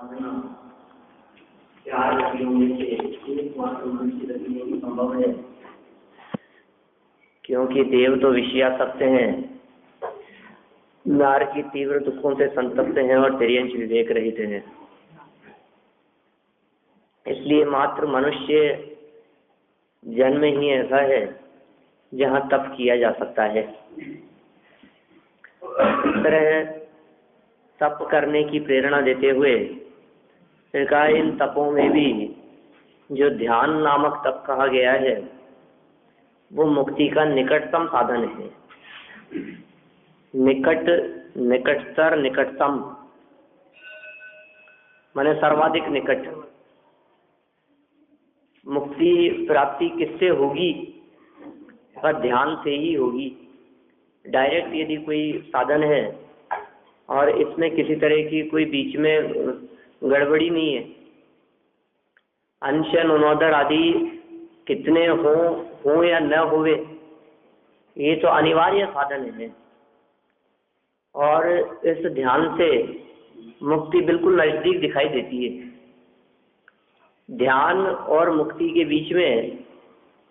साधना 4 गतियों में से एकमात्र मनुष्य गति में ही संभव है, क्योंकि देव तो विषयासक्त हैं, नार की तीव्र दुखों से संतप्त हैं और तिर्यंश विवेक रहित हैं। इसलिए मात्र मनुष्य जन्म ही ऐसा है जहाँ तप किया जा सकता है। इस तरह तप करने की प्रेरणा देते हुए फिर कहा, इन तपों में भी जो ध्यान नामक तप कहा गया है वो मुक्ति का निकटतम साधन है। निकटतर निकटतम माने सर्वाधिक निकट। मुक्ति प्राप्ति किससे होगी? पर ध्यान से ही होगी। डायरेक्ट यदि कोई साधन है और इसमें किसी तरह की कोई बीच में गड़बड़ी नहीं है, अंश अनुनोदर आदि कितने हो या न होवे, ये तो अनिवार्य साधन है। और इस ध्यान से मुक्ति बिल्कुल नजदीक दिखाई देती है। ध्यान और मुक्ति के बीच में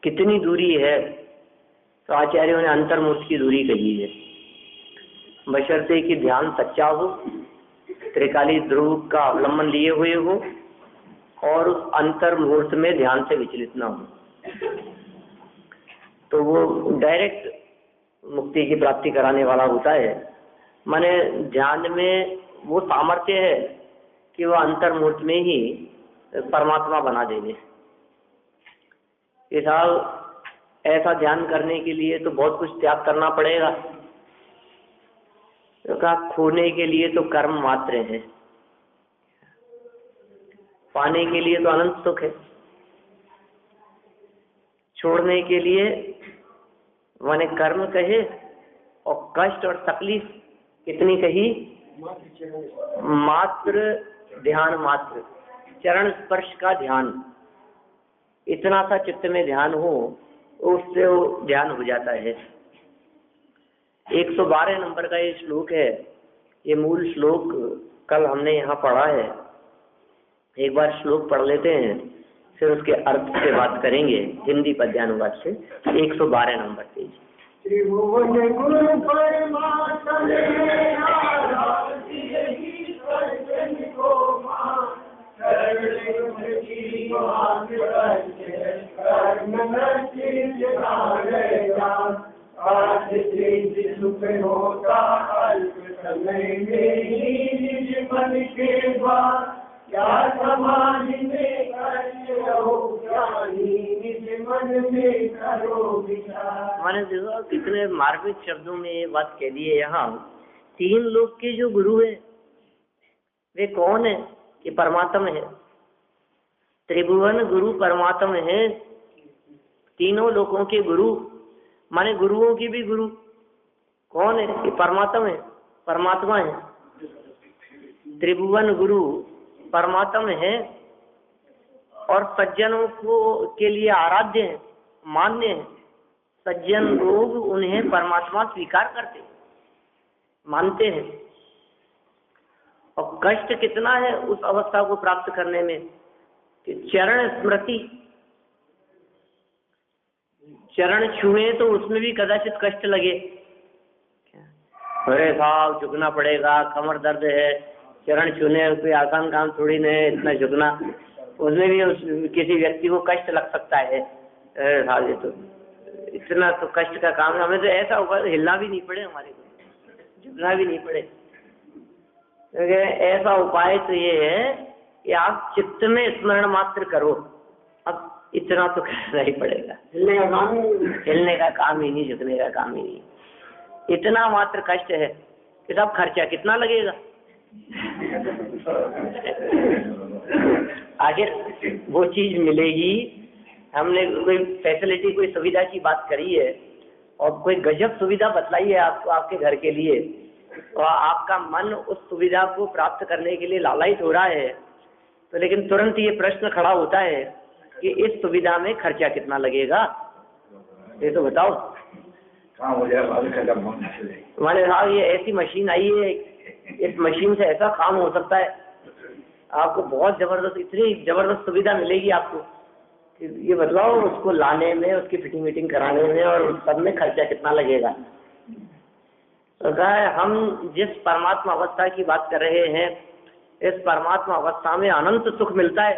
कितनी दूरी है, तो आचार्यों ने अंतर्मुख की दूरी कही है। बशर्ते कि ध्यान सच्चा हो, त्रिकाली ध्रुव का अवलंबन लिए हुए हो और उस अंतर्मुहूर्त में ध्यान से विचलित ना हो, तो वो डायरेक्ट मुक्ति की प्राप्ति कराने वाला होता है। माने ध्यान में वो सामर्थ्य है कि वह अंतर्मुहूर्त में ही परमात्मा बना देंगे। ये साहब ऐसा ध्यान करने के लिए तो बहुत कुछ त्याग करना पड़ेगा। तो कहा, खोने के लिए तो कर्म मात्र है, पाने के लिए तो अनंत सुख है। छोड़ने के लिए माने कर्म कहे और कष्ट और तकलीफ कितनी कही? मात्र ध्यान, मात्र चरण स्पर्श का ध्यान। इतना सा चित्त में ध्यान हो, उससे वो ध्यान हो जाता है। 112 नंबर का ये श्लोक है। ये मूल श्लोक कल हमने यहाँ पढ़ा है। एक बार श्लोक पढ़ लेते हैं, फिर उसके अर्थ से बात करेंगे हिंदी पद्यानुवाद से। 112 नंबर पेज। त्रिभुवन गुरु सुख होता अल्प समय में ही निज मन के बाद, क्या समाधि में करो ज्ञानी निज मन में करो विचार। मैंने देखा कितने मार्मिक शब्दों में ये बात कह दी है। यहाँ 3 लोग के जो गुरु है वे कौन है? कि परमात्मा है। त्रिभुवन गुरु परमात्मा है। तीनों लोगों के गुरु माने गुरुओं की भी गुरु कौन है? कि परमात्मा है, परमात्मा है। त्रिभुवन गुरु परमात्मा है और सज्जनों को के लिए आराध्य है, मान्य है। सज्जन लोग उन्हें परमात्मा स्वीकार करते, मानते हैं। और कष्ट कितना है उस अवस्था को प्राप्त करने में कि चरण स्मृति, चरण छुए तो उसमें भी कदाचित कष्ट लगे। अरे साहब झुकना पड़ेगा, कमर दर्द है, चरण छूने कोई आसान काम थोड़ी नहीं है इतना झुकना। उसमें भी किसी व्यक्ति को कष्ट लग सकता है। अरे साहब ये तो इतना तो कष्ट का काम है, हमें तो ऐसा होगा हिलना भी नहीं पड़े, हमारे को झुकना भी नहीं पड़े। ऐसा उपाय तो ये है कि आप चित्त में स्मरण मात्र करो। अब इतना तो करना ही पड़ेगा। हिलने का काम ही नहीं, झुकने का काम ही नहीं। इतना मात्र कष्ट है कि सब खर्चा कितना लगेगा। आखिर वो चीज मिलेगी। हमने कोई फैसिलिटी, कोई सुविधा की बात करी है और कोई गजब सुविधा बतलाई है आपको, आपके घर के लिए, और आपका मन उस सुविधा को प्राप्त करने के लिए लालायित हो रहा है, तो लेकिन तुरंत ये प्रश्न खड़ा होता है कि इस सुविधा में खर्चा कितना लगेगा, ये तो बताओ। हमारे साहब ये ऐसी मशीन आई है, इस मशीन से ऐसा काम हो सकता है। आपको बहुत जबरदस्त, इतनी जबरदस्त सुविधा मिलेगी आपको कि ये बतलाओ उसको लाने में, उसकी फिटिंग कराने में और उस सब में खर्चा कितना लगेगा। तो कहा है हम जिस परमात्मा अवस्था की बात कर रहे हैं, इस परमात्मा अवस्था में अनंत सुख मिलता है,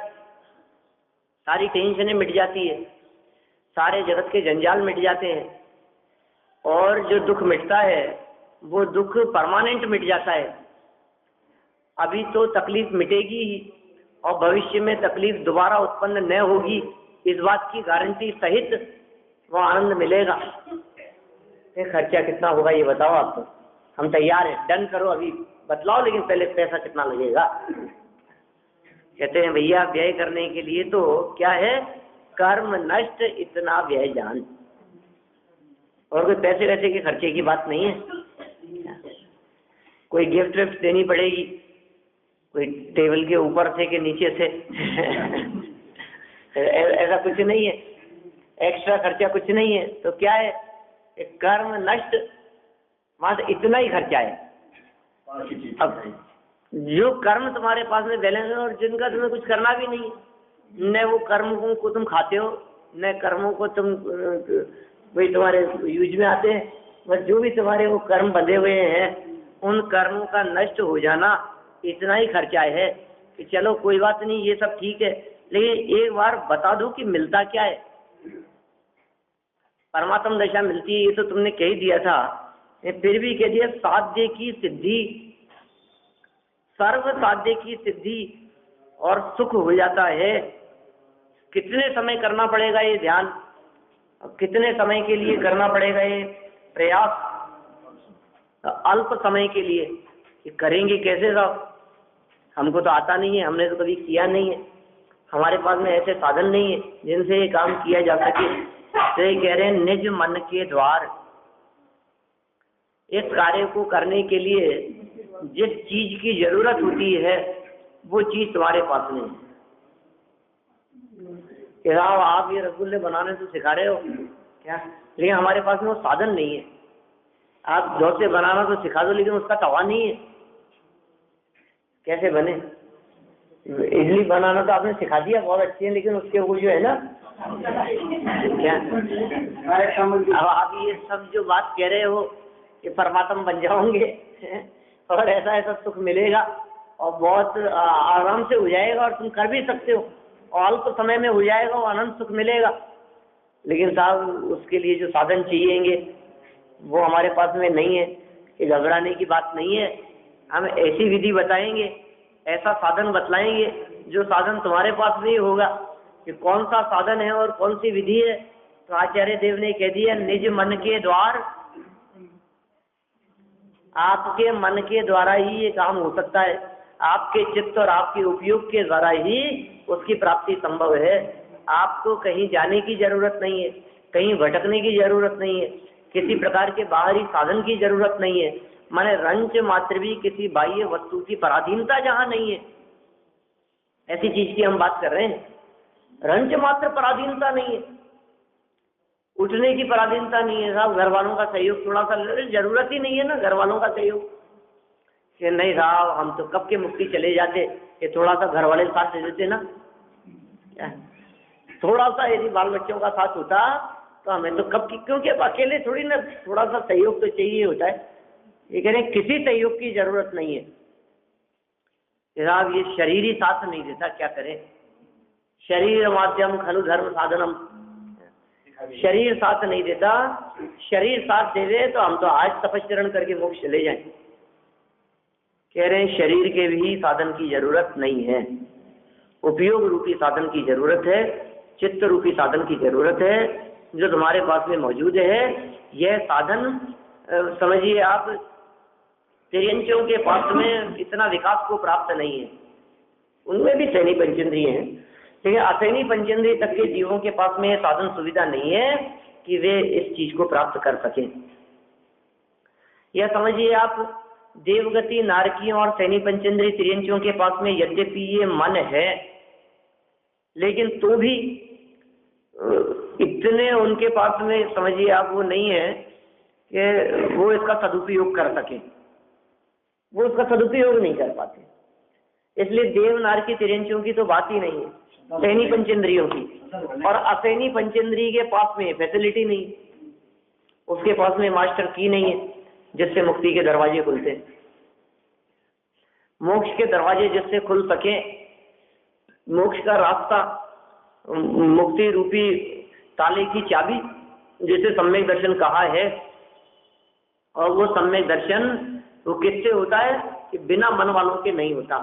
सारी टेंशनें मिट जाती है, सारे जगत के जंजाल मिट जाते हैं, और जो दुख मिटता है वो दुख परमानेंट मिट जाता है। अभी तो तकलीफ मिटेगी ही और भविष्य में तकलीफ दोबारा उत्पन्न न होगी, इस बात की गारंटी सहित वो आनंद मिलेगा। ये खर्चा कितना होगा ये बताओ आप, तो हम तैयार हैं, डन करो अभी बतलाओ, लेकिन पहले पैसा कितना लगेगा। कहते हैं भैया व्यय करने के लिए तो क्या है, कर्म नष्ट इतना व्यय जान, और कोई पैसे वैसे के खर्चे की बात नहीं है। कोई गिफ्ट विफ्ट देनी पड़ेगी, कोई टेबल के ऊपर से कि नीचे से ऐसा कुछ नहीं है, एक्स्ट्रा खर्चा कुछ नहीं है। तो क्या है, एक कर्म नष्ट, मात्र इतना ही खर्चा है। अब जो कर्म तुम्हारे पास में बैलेंस है और जिनका तुम्हें कुछ करना भी नहीं, न वो कर्म को तुम खाते हो, न कर्मों को तुम वही तुम्हारे यूज में आते हैं, बस जो भी तुम्हारे वो कर्म बंधे हुए हैं उन कर्मों का नष्ट हो जाना, इतना ही खर्चा है। कि चलो कोई बात नहीं, ये सब ठीक है, लेकिन एक बार बता दो कि मिलता क्या है। परमात्म दशा मिलती है ये तो तुमने कह ही दिया था, फिर भी कह दिया साध्य की सिद्धि, सर्व साध्य की सिद्धि और सुख हो जाता है। कितने समय करना पड़ेगा ये ध्यान, कितने समय के लिए करना पड़ेगा ये प्रयास, अल्प समय के लिए। ये करेंगे कैसे साहब, हमको तो आता नहीं है, हमने तो कभी किया नहीं है, हमारे पास में ऐसे साधन नहीं है जिनसे ये काम किया जा सके। तो ये कह रहे हैं निज मन के द्वार, इस कार्य को करने के लिए जिस चीज की जरूरत होती है वो चीज तुम्हारे पास नहीं है। कि साहब आप ये रसगुल्ले बनाने तो सिखा रहे हो क्या, लेकिन हमारे पास में वो साधन नहीं है। आप डोसे बनाना तो सिखा दो, लेकिन उसका तवा नहीं है, कैसे बने। इडली बनाना तो आपने सिखा दिया, बहुत अच्छी है, लेकिन उसके वो जो है ना क्या, अब आप ये सब जो बात कह रहे हो कि परमात्मा बन जाओगे और ऐसा ऐसा सुख मिलेगा और बहुत आराम से हो जाएगा और तुम कर भी सकते हो और अल्प समय में हो जाएगा और अनंत सुख मिलेगा, लेकिन साहब उसके लिए जो साधन चाहिएंगे वो हमारे पास में नहीं है। कि घबराने की बात नहीं है, हम ऐसी विधि बताएंगे, ऐसा साधन बतलाएंगे जो साधन तुम्हारे पास नहीं होगा। कि कौन सा साधन है और कौन सी विधि है, तो आचार्य देव ने कह दिया निज मन के द्वार, आपके मन के द्वारा ही ये काम हो सकता है, आपके चित्त और आपके उपयोग के द्वारा ही उसकी प्राप्ति संभव है। आपको कहीं जाने की जरूरत नहीं है, कहीं भटकने की जरूरत नहीं है, किसी प्रकार के बाहरी साधन की जरूरत नहीं है। माने रंच मात्र भी किसी बाह्य वस्तु की पराधीनता जहां नहीं है, ऐसी चीज की हम बात कर रहे हैं। रंच मात्र पराधीनता नहीं है, उठने की पराधीनता नहीं है साहब, घर वालों का सहयोग थोड़ा सा, जरूरत ही नहीं है ना घर वालों का सहयोग। कि नहीं साहब हम तो कब के मुक्ति चले जाते, कि थोड़ा सा घर वाले साथ दे देते ना, थोड़ा सा यदि बाल बच्चों का साथ होता तो हमें तो कब की, क्योंकि अब अकेले थोड़ी ना, थोड़ा सा सहयोग तो चाहिए होता है। ये कह रहे हैं किसी सहयोग की जरूरत नहीं है साहब, ये शरीर ही साथ नहीं देता, क्या करें। शरीर माध्यम खलु धर्म साधनम, शरीर साथ नहीं देता, शरीर साथ दे दे तो हम तो आज तपस्चरण करके मोक्ष चले जाएं। कह रहे हैं शरीर के भी साधन की जरूरत नहीं है, उपयोग रूपी साधन की जरूरत है, चित्त रूपी साधन की जरूरत है, जो तुम्हारे पास में मौजूद है। यह साधन समझिए आप, तिर्यंचों के पास में इतना विकास को प्राप्त नहीं है, उनमें भी सैनी पंचेंद्रिय हैं, लेकिन असैनी पंचेंद्रिय तक के जीवों के पास में साधन सुविधा नहीं है कि वे इस चीज को प्राप्त कर सकें। यह समझिए आप, देवगति नारकियों और सैनी पंचेंद्रिय तिर्यंचों के पास में यद्यपि ये मन है, लेकिन तो भी इतने उनके पास में समझिए आप वो नहीं है कि वो इसका सदुपयोग कर सके, वो उसका सदुपयोग नहीं कर पाते। इसलिए देवनार की तिरंचियों की तो बात ही नहीं है, सहनी पंचेंद्रियों की। और असहनी पंचेंद्रिय के पास में फैसिलिटी नहीं, उसके पास में मास्टर की नहीं है जिससे मुक्ति के दरवाजे खुलते हैं। मोक्ष के दरवाजे जिससे खुल सके, मोक्ष का रास्ता, मुक्ति रूपी ताले की चाबी जिसे सम्यक दर्शन कहा है, और वो सम्यक दर्शन वो किससे होता है कि बिना मन वालों के नहीं होता।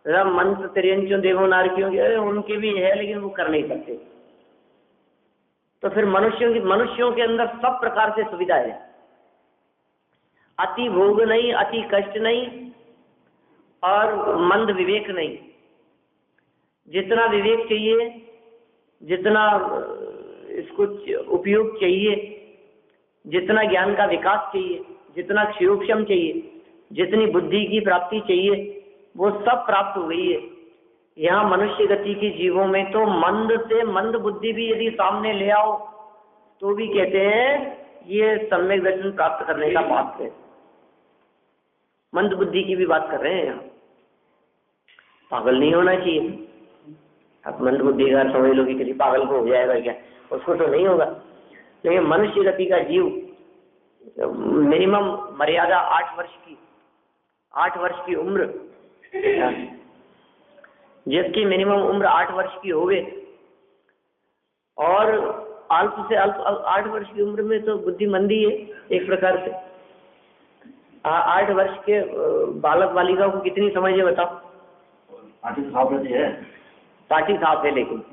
मन तो तिरंचियों देवनारकियों के उनके भी है, लेकिन वो कर नहीं सकते। तो फिर मनुष्यों के अंदर सब प्रकार से सुविधा है, अति भोग नहीं, अति कष्ट नहीं, और मंद विवेक नहीं। जितना विवेक चाहिए, जितना इसको उपयोग चाहिए, जितना ज्ञान का विकास चाहिए, जितना क्षयोक्षम चाहिए, जितनी बुद्धि की प्राप्ति चाहिए, वो सब प्राप्त हो गई है। यहाँ मनुष्य गति की जीवों में तो मंद से मंद बुद्धि भी यदि सामने ले आओ तो भी कहते हैं ये सम्यक दर्शन प्राप्त करने का पात्र है। मंद बुद्धि की भी बात कर रहे हैं यहाँ। पागल नहीं होना चाहिए। अब मंद बुद्धि का समझ लो कि किसी पागल को हो जाएगा क्या, उसको तो नहीं होगा। लेकिन मनुष्य गति का जीव मिनिमम मर्यादा 8 वर्ष की उम्र, जिसकी मिनिमम उम्र 8 वर्ष की होवे, और अल्प से अल्प 8 वर्ष की उम्र में तो बुद्धिमंदी है एक प्रकार से। 8 वर्ष के बालक बालिका को कितनी समझ है बताओ? पार्टी साफ है, पार्टी साफ है, लेकिन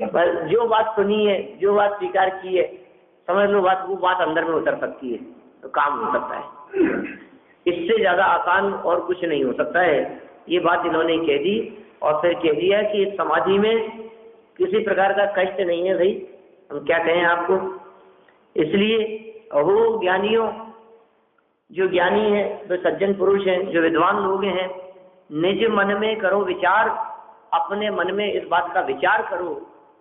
बस जो बात सुनी है, जो बात स्वीकार की है, समझ लो बात, वो बात अंदर में उतर सकती है तो काम हो सकता है। इससे ज्यादा आसान और कुछ नहीं हो सकता है। ये बात इन्होंने कह दी, और फिर कह दिया कि समाधि में किसी प्रकार का कष्ट नहीं है। भाई हम क्या कहें आपको, इसलिए वो ज्ञानियों, जो ज्ञानी है, जो सज्जन पुरुष हैं, जो विद्वान लोग हैं, निज मन में करो विचार, अपने मन में इस बात का विचार करो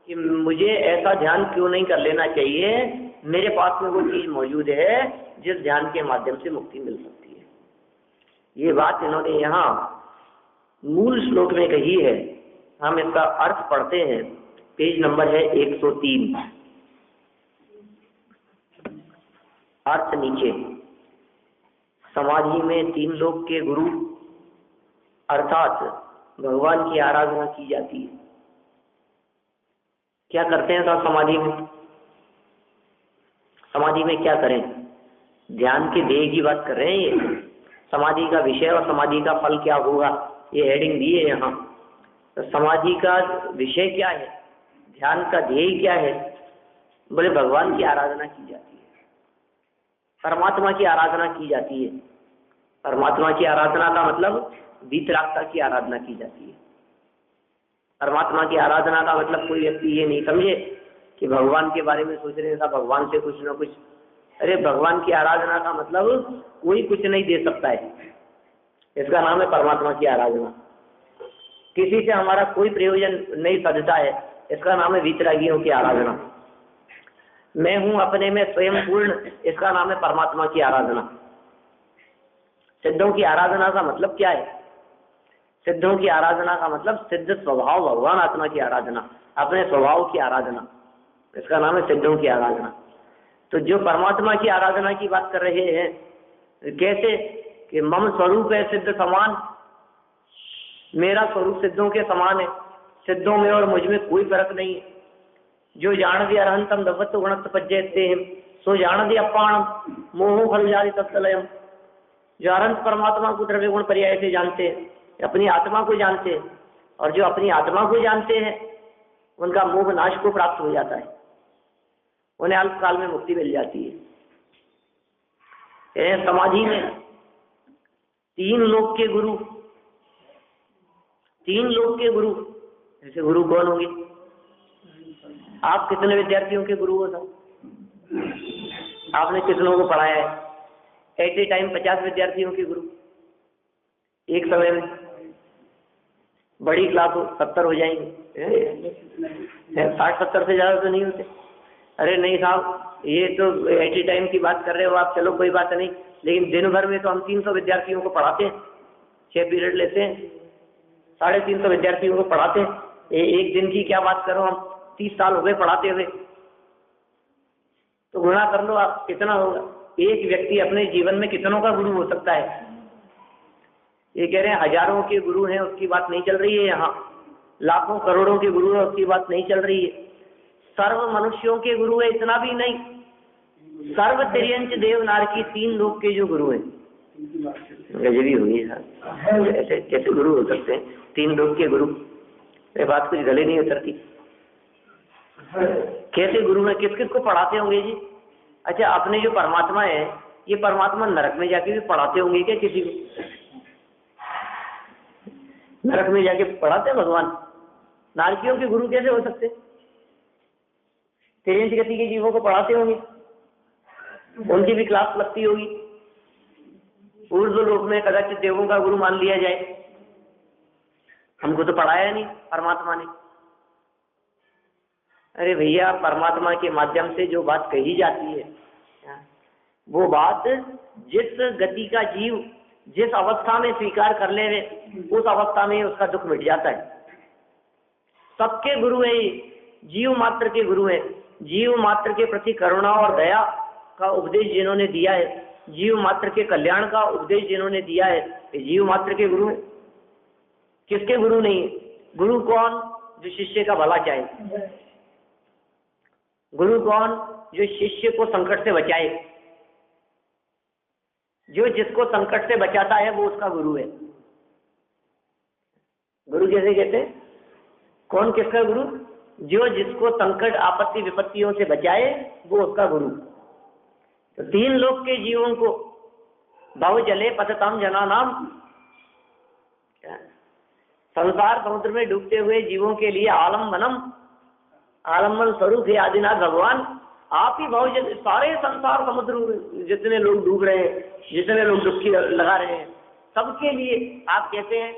कि मुझे ऐसा ध्यान क्यों नहीं कर लेना चाहिए, मेरे पास में वो चीज मौजूद है जिस ध्यान के माध्यम से मुक्ति मिल सकती है। ये बात इन्होंने यहाँ मूल श्लोक में कही है। हम इसका अर्थ पढ़ते हैं, पेज नंबर है 103। अर्थ नीचे, समाधि में 3 लोक के गुरु अर्थात भगवान की आराधना की जाती है। क्या करते हैं साहब समाधि में? समाधि में क्या करें? ध्यान के ध्येय की बात कर रहे हैं ये। समाधि का विषय और समाधि का फल क्या होगा, ये हेडिंग दी है यहाँ। तो समाधि का विषय क्या है, ध्यान का ध्येय क्या है? बोले भगवान की आराधना की जाती है, परमात्मा की आराधना की जाती है। परमात्मा की आराधना का मतलब वीतरागता की आराधना की जाती है। परमात्मा की आराधना का मतलब कोई व्यक्ति ये नहीं समझे कि भगवान के बारे में सोच रहे था भगवान से कुछ ना कुछ। अरे भगवान की आराधना का मतलब कोई कुछ नहीं दे सकता है, इसका नाम है परमात्मा की आराधना। किसी से हमारा कोई प्रयोजन नहीं सधता है, इसका नाम है वीतरागियों की आराधना। मैं हूं अपने में स्वयं पूर्ण, इसका नाम है परमात्मा की आराधना। सिद्धों की आराधना का मतलब क्या है? सिद्धों की आराधना का मतलब सिद्ध स्वभाव भगवान आत्मा की आराधना, अपने स्वभाव की आराधना, इसका नाम है सिद्धों की आराधना। तो जो परमात्मा की आराधना की बात कर रहे हैं, कैसे कि मम स्वरूप है सिद्ध समान, मेरा स्वरूप सिद्धों के समान है, सिद्धों में और मुझ में कोई फर्क नहीं है। जो जान दे अरहंतम दवत्त गुणत्व पज्जयते हैं, सो जान दे अपाणम मोह फल जारी तत्लयम। जो अनंत परमात्मा को द्रव्य गुण पर्याय से जानते हैं, अपनी आत्मा को जानते हैं, और जो अपनी आत्मा को जानते हैं उनका मोह नाश को प्राप्त हो जाता है, उन्हें अल्पकाल में मुक्ति मिल जाती है। समाधि में 3 लोक के गुरु, 3 लोक के गुरु, जैसे गुरु कौन होंगे? आप कितने विद्यार्थियों के गुरु हो साहब? आपने कितनों को पढ़ाया है? एट ए टाइम 50 विद्यार्थियों के गुरु एक समय में। बड़ी क्लास हो 70 हो जाएंगे, 60-70 से ज्यादा तो नहीं होते। अरे नहीं साहब, ये तो एट ए टाइम की बात कर रहे हो आप, चलो कोई बात नहीं, लेकिन दिन भर में तो हम 300 विद्यार्थियों को पढ़ाते हैं। 6 पीरियड लेते हैं, 350 विद्यार्थियों को पढ़ाते हैं। एक दिन की क्या बात करो, हम 30 साल हो गए पढ़ाते हुए, तो गुणा कर लो आप कितना होगा। एक व्यक्ति अपने जीवन में कितनों का गुरु हो सकता है। ये कह रहे हैं हजारों के गुरु हैं, उसकी बात नहीं चल रही है यहाँ। लाखों करोड़ों के गुरु है, उसकी बात नहीं चल रही है। सर्व मनुष्यों के गुरु है, इतना भी नहीं। सर्व तिर्यंच देव नार की 3 लोक के जो गुरु हैं, गजबी हुई सर, ऐसे कैसे गुरु हो सकते हैं 3 लोक के गुरु। ये बात कुछ गले नहीं उतरती। कैसे गुरु है, किस किस को पढ़ाते होंगे जी? अच्छा, अपने जो परमात्मा है, ये परमात्मा नरक में जाके भी पढ़ाते होंगे क्या किसी को? नरक में जाके पढ़ाते हैं भगवान? नारकियों के गुरु कैसे हो सकते? तिर्यंच गति के जीवों को पढ़ाते होंगे, उनकी भी क्लास लगती होगी। ऊर्ध्व लोक में कदाचित देवों का गुरु मान लिया जाए। हमको तो पढ़ाया नहीं परमात्मा ने। अरे भैया, परमात्मा के माध्यम से जो बात कही जाती है, वो बात जिस गति का जीव जिस अवस्था में स्वीकार कर ले, उस अवस्था में उसका दुख मिट जाता है। सबके गुरु है, जीव मात्र के गुरु है। जीव मात्र के प्रति करुणा और दया का उपदेश जिन्होंने दिया है, जीव मात्र के कल्याण का उपदेश जिन्होंने दिया है, जीव मात्र के गुरु है। किसके गुरु नहीं है? गुरु कौन? जो शिष्य का भला चाहे। गुरु कौन? जो शिष्य को संकट से बचाए। जो जिसको संकट से बचाता है वो उसका गुरु है। गुरु कैसे कहते हैं? कौन किसका गुरु? जो जिसको संकट आपत्ति विपत्तियों से बचाए वो उसका गुरु। तो 3 लोक के जीवों को भव जले पततम जना नाम, संसार समुद्र में डूबते हुए जीवों के लिए आलम्बन स्वरूप है आदिनाथ भगवान। आप ही भव जल, सारे संसार समुद्र जितने लोग डूब रहे हैं, जितने लोग डुबकी लगा रहे हैं, सबके लिए आप कहते हैं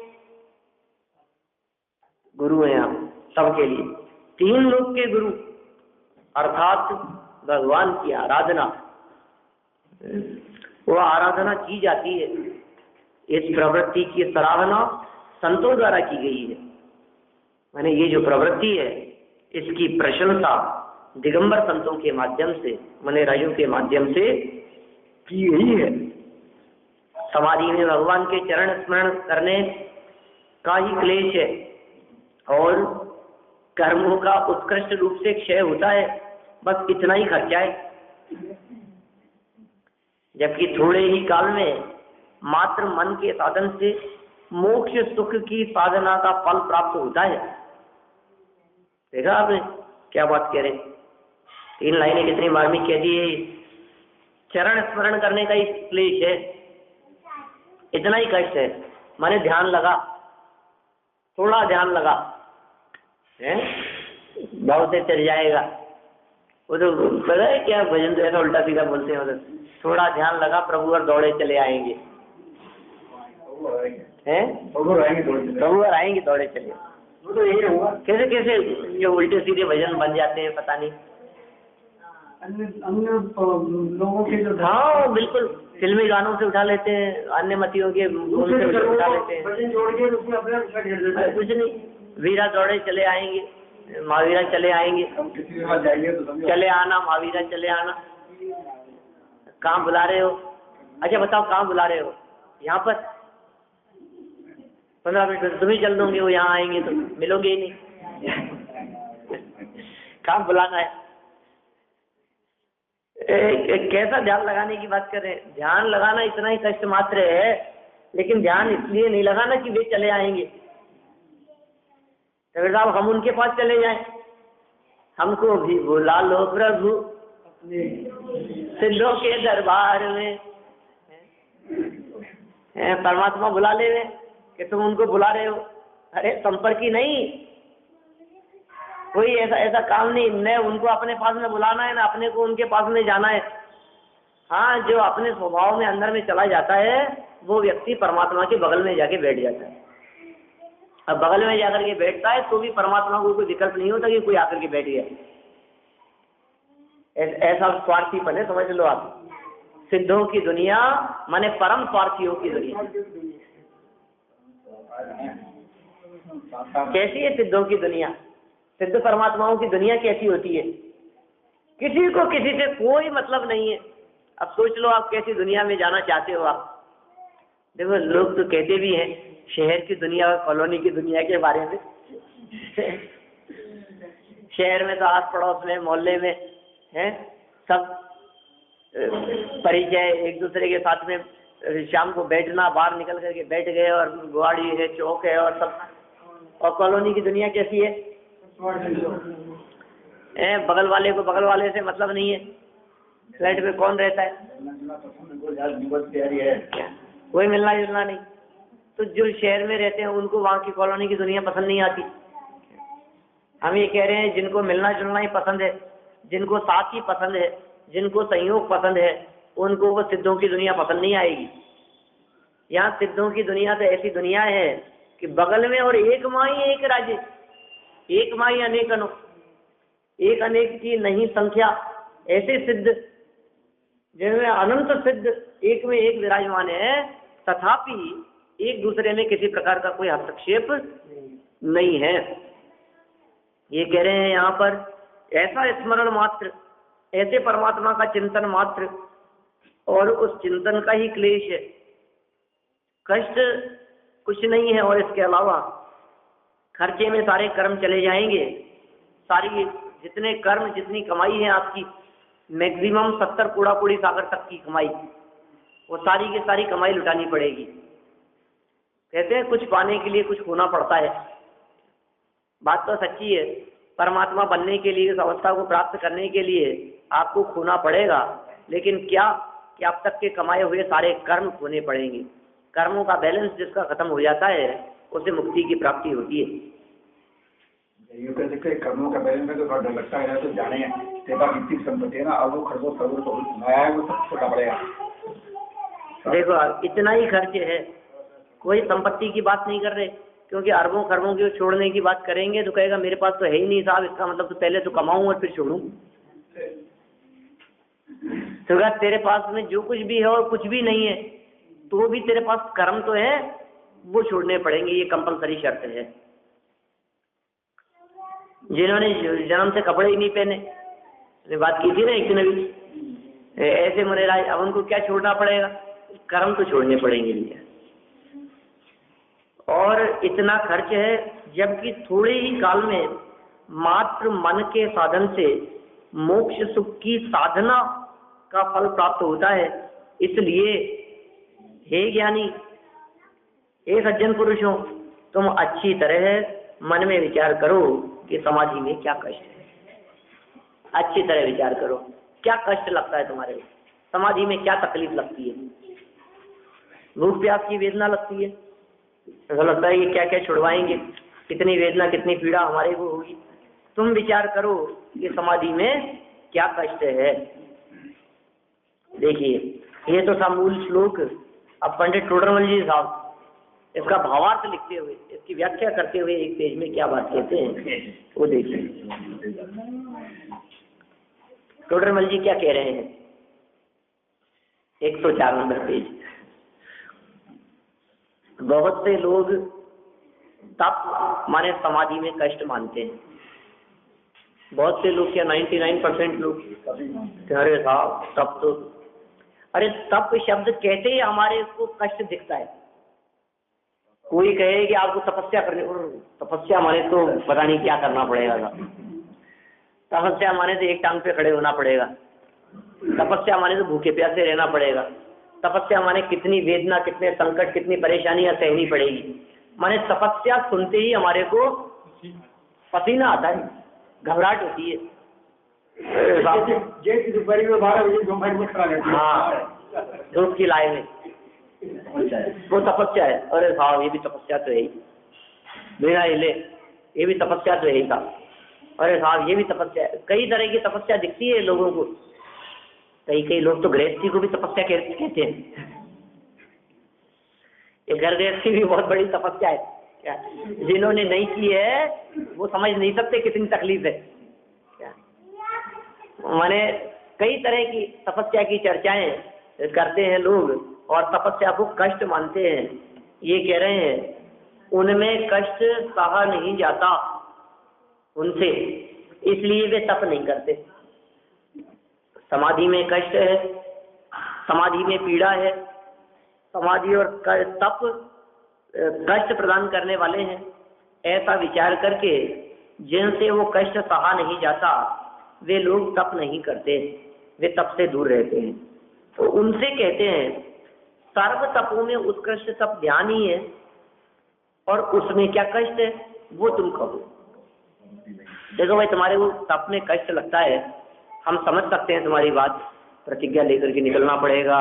गुरु हैं आप, सबके लिए। 3 लोक के गुरु अर्थात भगवान की आराधना, वो आराधना की जाती है। इस प्रवृत्ति की सराहना संतों द्वारा की गई है। माने ये जो प्रवृत्ति है, इसकी प्रशंसा दिगंबर संतों के माध्यम से, मने राजों के माध्यम से की गई है। समाधि में भगवान के चरण स्मरण करने का ही क्लेश है और कर्मों का उत्कृष्ट रूप से क्षय होता है, बस इतना ही खर्चा है। जबकि थोड़े ही काल में मात्र मन के साधन से मोक्ष सुख की साधना का फल प्राप्त होता है। देखा आपने क्या बात कह रहे? 3 लाइनें कितनी मार्मिक कह दी है। चरण स्मरण करने का ही क्लेश है, इतना ही कष्ट है। माने ध्यान लगा, थोड़ा ध्यान लगा है, भाव से चल जाएगा। वो तो पता है क्या भजन तो ऐसा उल्टा सीधा बोलते हैं उधर, थोड़ा ध्यान लगा प्रभु और दौड़े चले आएंगे, हैं प्रभु और आएंगे दौड़े चले। वो तो यही होगा। कैसे कैसे जो उल्टे सीधे भजन बन जाते हैं पता नहीं। अन्य लोगों के जो, हाँ बिल्कुल, फिल्मी गानों से उठा लेते हैं, अन्य मतियों के उनसे उठा लेते हैं। कुछ नहीं, वीरा दौड़े चले आएंगे, महावीरा चले आएंगे, चले आना महावीरा चले आना। कहाँ बुला रहे हो? अच्छा बताओ कहाँ बुला रहे हो? यहाँ पर 15 मिनट तुम ही चल दोगे, वो यहाँ आएंगे तो मिलोगे ही नहीं। कहाँ बुलाना है? कैसा ध्यान लगाने की बात कर रहे हैं? ध्यान लगाना इतना ही कष्ट मात्र है, लेकिन ध्यान इसलिए नहीं लगाना कि वे चले आएंगे। तो साहब हम उनके पास चले जाएं, हमको भी बुला लो प्रभु सिद्धों के दरबार में। परमात्मा बुला ले कि तुम उनको बुला रहे हो। अरे संपर्क ही नहीं, कोई ऐसा काम नहीं, न उनको अपने पास में बुलाना है, न अपने को उनके पास में जाना है। हाँ, जो अपने स्वभाव में अंदर में चला जाता है वो व्यक्ति परमात्मा के बगल में जाके बैठ जाता है। अब बगल में जाकर के बैठता है तो भी परमात्मा को कोई विकल्प नहीं होता कि कोई आकर के बैठ गया। ऐसा स्वार्थीपन है, समझ लो आप। सिद्धों की दुनिया माने परम स्वार्थियों की दुनिया। कैसी है सिद्धों की दुनिया? सिद्ध परमात्माओं की दुनिया कैसी होती है? किसी को किसी से कोई मतलब नहीं है। अब सोच लो आप कैसी दुनिया में जाना चाहते हो आप। देखो लोग तो कहते भी हैं शहर की दुनिया और कॉलोनी की दुनिया के बारे में। शहर में तो आस पड़ोस में मोहल्ले में है सब परिचय, एक दूसरे के साथ में शाम को बैठना, बाहर निकल करके बैठ गए और गुआड़ी है, चौक है और सब। और कॉलोनी की दुनिया कैसी है? बगल वाले को बगल वाले से मतलब नहीं है। फ्लैट में कौन रहता है? कोई मिलना जुलना नहीं। तो जो शहर में रहते हैं उनको वहाँ की कॉलोनी की दुनिया पसंद नहीं आती। हम ये कह रहे हैं जिनको मिलना जुलना ही पसंद है, जिनको साथ ही पसंद है, जिनको संयोग पसंद है, उनको वो सिद्धों की दुनिया पसंद नहीं आएगी। यहाँ सिद्धों की दुनिया तो ऐसी दुनिया है कि बगल में और एक माई एक राज्य, एक माई अनेक अनो, एक अनेक की नहीं संख्या। ऐसे सिद्ध जिनमें अनंत सिद्ध एक में एक विराजमान है, तथापि एक दूसरे में किसी प्रकार का कोई हस्तक्षेप नहीं है। ये कह रहे हैं यहाँ पर ऐसा स्मरण मात्र, ऐसे परमात्मा का चिंतन मात्र और उस चिंतन का ही क्लेश है, कष्ट कुछ नहीं है। और इसके अलावा खर्चे में सारे कर्म चले जाएंगे। सारी जितने कर्म, जितनी कमाई है आपकी, मैक्सिमम 70 कूड़ा कूड़ी सागर तक की कमाई, वो सारी की सारी कमाई लुटानी पड़ेगी। कहते हैं कुछ पाने के लिए कुछ खोना पड़ता है। बात तो सच्ची है। परमात्मा बनने के लिए, इस अवस्था को प्राप्त करने के लिए आपको खोना पड़ेगा, लेकिन क्या कि अब तक के कमाए हुए सारे कर्म खोने पड़ेंगे। कर्मों का बैलेंस जिसका खत्म हो जाता है उसे मुक्ति की प्राप्ति होती है। यूँ कह सकते कर्मों का बैलेंस में तो थोड़ा डर लगता है। तो जाने तेरे पास इतनी संपत्ति है ना, अब वो खर्चो करोड़ नया है, वो सब छोटा पड़ेगा। देखो इतना ही खर्च है, कोई संपत्ति की बात नहीं कर रहे, क्योंकि अरबों खरबों की छोड़ने की बात करेंगे तो कहेगा मेरे पास तो है ही नहीं साहब, इसका मतलब तो पहले तो कमाऊं और फिर छोड़ूं। तो अगर तेरे पास में जो कुछ भी है और कुछ भी नहीं है तो भी तेरे पास कर्म तो है, वो छोड़ने पड़ेंगे, ये कंपलसरी शर्त है। जिन्होंने जन्म से कपड़े ही नहीं पहने, बात की थी ना एक दिन अभी, ऐसे मरे राज, अब उनको क्या छोड़ना पड़ेगा? कर्म तो छोड़ने पड़ेंगे भैया। और इतना खर्च है, जबकि थोड़े ही काल में मात्र मन के साधन से मोक्ष सुख की साधना का फल प्राप्त होता है। इसलिए हे ज्ञानी, हे सज्जन पुरुषों, तुम अच्छी तरह मन में विचार करो कि समाधि में क्या कष्ट है। अच्छी तरह विचार करो, क्या कष्ट लगता है तुम्हारे को, समाधि में क्या तकलीफ लगती है। भूख प्यास की वेदना लगती है, ऐसा लगता है कि क्या क्या छुड़वाएंगे, कितनी वेदना कितनी पीड़ा हमारे को होगी। तुम विचार करो कि समाधि में क्या कष्ट है। देखिए ये तो था मूल श्लोक। अब पंडित टोडरमल जी साहब इसका भावार्थ लिखते हुए, इसकी व्याख्या करते हुए एक पेज में क्या बात कहते हैं वो देखिए। टोडरमल जी क्या कह रहे हैं, 104 नंबर पेज। बहुत से लोग तप माने समाधि में कष्ट मानते हैं। बहुत से लोग, क्या 99% लोग, अरे साहब तप तो, अरे तप शब्द कहते ही हमारे को कष्ट दिखता है। कोई कहे कि आपको तपस्या करनी, तपस्या माने तो पता नहीं क्या करना पड़ेगा। तपस्या माने तो एक टांग पे खड़े होना पड़ेगा, तपस्या माने तो भूखे प्यासे रहना पड़ेगा, तपस्या माने कितनी वेदना, कितने संकट, कितनी परेशानियां सहनी पड़ेगी। माने तपस्या सुनते ही हमारे को पसीना आता है, घबराहट होती है। दोपहर में 12 बजे दोपहर में खड़ा रहता है। हाँ, धूप की लाए में वो तपस्या है। अरे साहब ये भी तपस्या तो है ही, बिना हिले ये भी तपस्या तो है ही साहब। अरे साहब ये भी तपस्या है। कई तरह की तपस्या दिखती है लोगों को। कई लोग तो गृहस्थी को भी तपस्या कहते हैं। ये घर गृहस्थी भी बहुत बड़ी तपस्या है। क्या जिन्होंने नहीं की है वो समझ नहीं सकते कितनी तकलीफ है। क्या माने कई तरह की तपस्या की चर्चाएं करते हैं लोग और तपस्या को कष्ट मानते हैं। ये कह रहे हैं उनमें कष्ट सहा नहीं जाता उनसे, इसलिए वे तप नहीं करते। समाधि में कष्ट है, समाधि में पीड़ा है, समाधि और तप कष्ट प्रदान करने वाले हैं। ऐसा विचार करके जिनसे वो कष्ट सहा नहीं जाता वे लोग तप नहीं करते, वे तप से दूर रहते हैं। तो उनसे कहते हैं सर्व तपों में उत्कृष्ट तप ध्यान ही है, और उसमें क्या कष्ट है वो तुम कहो। देखो भाई, तुम्हारे को तप में कष्ट लगता है, हम समझ सकते हैं तुम्हारी बात, प्रतिज्ञा लेकर के निकलना पड़ेगा,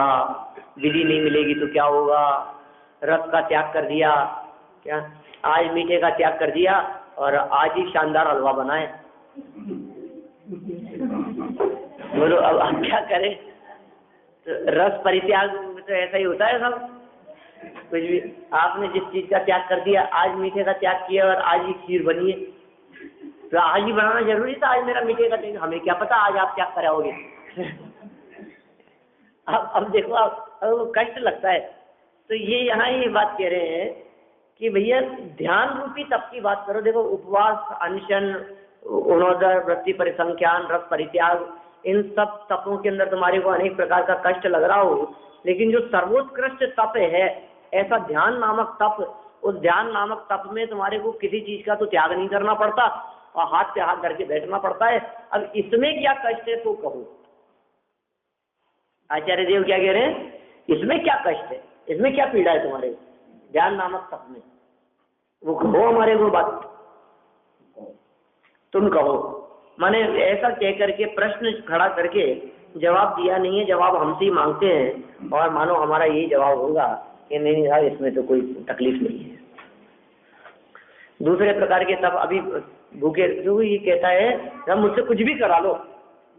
विधि नहीं मिलेगी तो क्या होगा, रस का त्याग कर दिया, क्या आज मीठे का त्याग कर दिया और आज ही शानदार हलवा बनाए। बोलो अब आप क्या करें, तो रस परित्याग तो ऐसा ही होता है सब कुछ भी। आपने जिस चीज का त्याग कर दिया, आज मीठे का त्याग किया और आज ही खीर बनी है, तो आज ही बनाना जरूरी था, आज मेरा मीठे का त्याग, हमें क्या पता आज आप क्या कराओगे। अब देखो, अब कष्ट लगता है। तो ये यहाँ ये बात कह रहे हैं कि भैया ध्यान रूपी तप की बात करो। देखो, उपवास, अनशन, उनोदर, वृत्ति परिसंख्यान, रस परित्याग, इन सब तपों के अंदर तुम्हारे को अनेक प्रकार का कष्ट लग रहा हो, लेकिन जो सर्वोत्कृष्ट तप है ऐसा ध्यान नामक तप, उस ध्यान नामक तप में तुम्हारे को किसी चीज का तो त्याग नहीं करना पड़ता और हाथ पे हाथ धर के बैठना पड़ता है। अब इसमें क्या कष्ट है तो कहो। आचार्य देव क्या कह रहे हैं, इसमें क्या कष्ट है, इसमें क्या पीड़ा है तुम्हारे ध्यान नामक तप में, वो कहो हमारे को बात, तुम कहो। माने ऐसा कह करके प्रश्न खड़ा करके जवाब दिया नहीं है, जवाब हमसे ही मांगते हैं, और मानो हमारा यही जवाब होगा कि नहीं साहब इसमें तो कोई तकलीफ नहीं है। दूसरे प्रकार के तब अभी भूखे, जो ये कहता है हम मुझसे कुछ भी करा लो,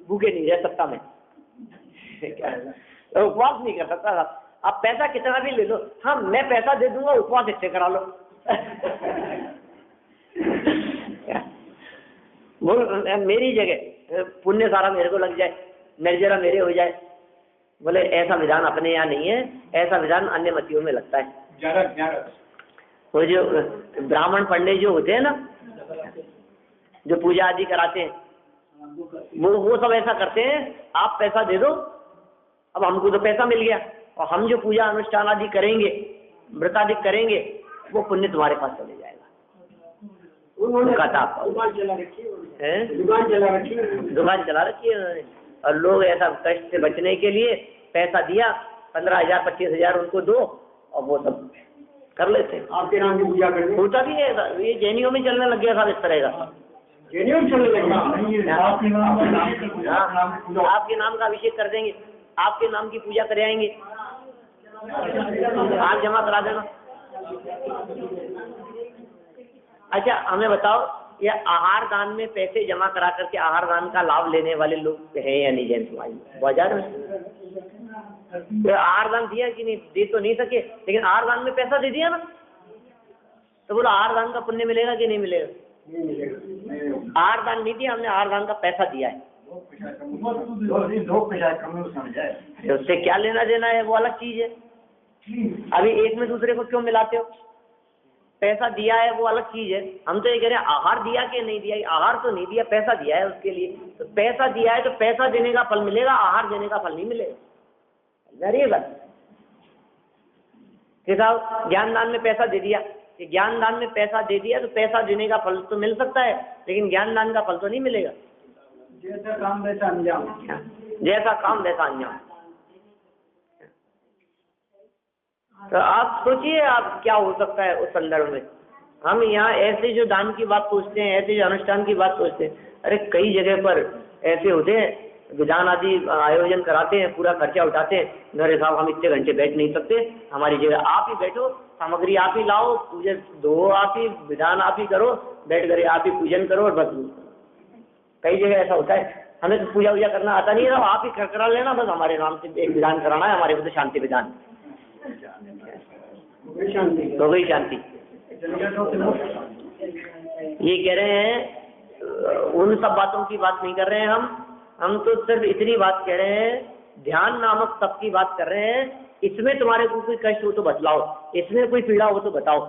भूखे नहीं रह सकता मैं, तो उपवास नहीं कर सकता साहब, आप पैसा कितना भी ले लो, हाँ मैं पैसा दे दूंगा, उपवास इससे करा लो। बोल मेरी जगह पुण्य सारा मेरे को लग जाए, निर्जरा मेरे हो जाए। बोले ऐसा विधान अपने यहाँ नहीं है, ऐसा विधान अन्य मतियों में लगता है। वो जो ब्राह्मण पंडित जो होते हैं ना, जो पूजा आदि कराते हैं, वो सब ऐसा करते हैं, आप पैसा दे दो, अब हमको तो पैसा मिल गया, और हम जो पूजा अनुष्ठान आदि करेंगे, व्रतादि करेंगे, वो पुण्य तुम्हारे पास चले जाएगा। दुकान चला रखी है उन्होंने, और लोग ऐसा कष्ट से बचने के लिए पैसा दिया, 15,000 25,000 उनको दो, और वो सब कर लेते हैं। आपके नाम की पूजा करते होता भी है, ये जैनियों में चलने लग गया था इस तरह का। जैनियों में चलने लग गया, आपके नाम का अभिषेक कर देंगे, आपके नाम की पूजा कर आएंगे, आप जमा करा देना। अच्छा हमें बताओ, ये आहार दान में पैसे जमा करा करके आहार दान का लाभ लेने वाले लोग हैं या नहीं जैन समाज में? बाजार में तो आहार दान दिया कि नहीं, दे तो नहीं सके, लेकिन आहार दान में पैसा दे दिया ना, तो बोला आहार दान का पुण्य मिलेगा कि नहीं मिलेगा? आहार दान नहीं दिया हमने, आहार दान का पैसा दिया है, उससे क्या लेना देना है, वो अलग चीज है। अभी एक में दूसरे को क्यों मिलाते हो? पैसा दिया है वो अलग चीज है, हम तो ये कह रहे हैं आहार दिया कि नहीं दिया। आहार तो नहीं दिया, पैसा दिया है उसके लिए, तो पैसा दिया है तो पैसा देने का फल मिलेगा, आहार देने का फल नहीं मिलेगा। ये बात कि साहब ज्ञान दान में पैसा दे दिया, कि ज्ञान दान में पैसा दे दिया तो पैसा देने का फल तो मिल सकता है, लेकिन ज्ञान दान का फल तो नहीं मिलेगा। जैसा काम वैसा अंजाम, जैसा काम वैसा अंजाम। तो आप सोचिए आप क्या हो सकता है उस संदर्भ में। हम यहाँ ऐसे जो दान की बात सोचते हैं, ऐसे जो अनुष्ठान की बात सोचते हैं, अरे कई जगह पर ऐसे होते हैं, विधान आदि आयोजन कराते हैं, पूरा खर्चा उठाते हैं, अरे साहब हम इतने घंटे बैठ नहीं सकते, हमारी जगह आप ही बैठो, सामग्री आप ही लाओ, पूजा दो आप ही, विधान आप ही करो, बैठ कर आप ही पूजन करो और बस। कई जगह ऐसा होता है, हमें तो पूजा वूजा करना आता नहीं है, आप ही करा लेना, बस हमारे नाम से एक विधान कराना है, हमारे को तो शांति विधान, तो वही शांति। ये कह रहे हैं उन सब बातों की बात नहीं कर रहे हैं हम तो सिर्फ इतनी बात कह रहे हैं, ध्यान नामक तप की बात कर रहे हैं। इसमें तुम्हारे को कोई कष्ट हो तो बतलाओ, इसमें कोई पीड़ा हो तो बताओ,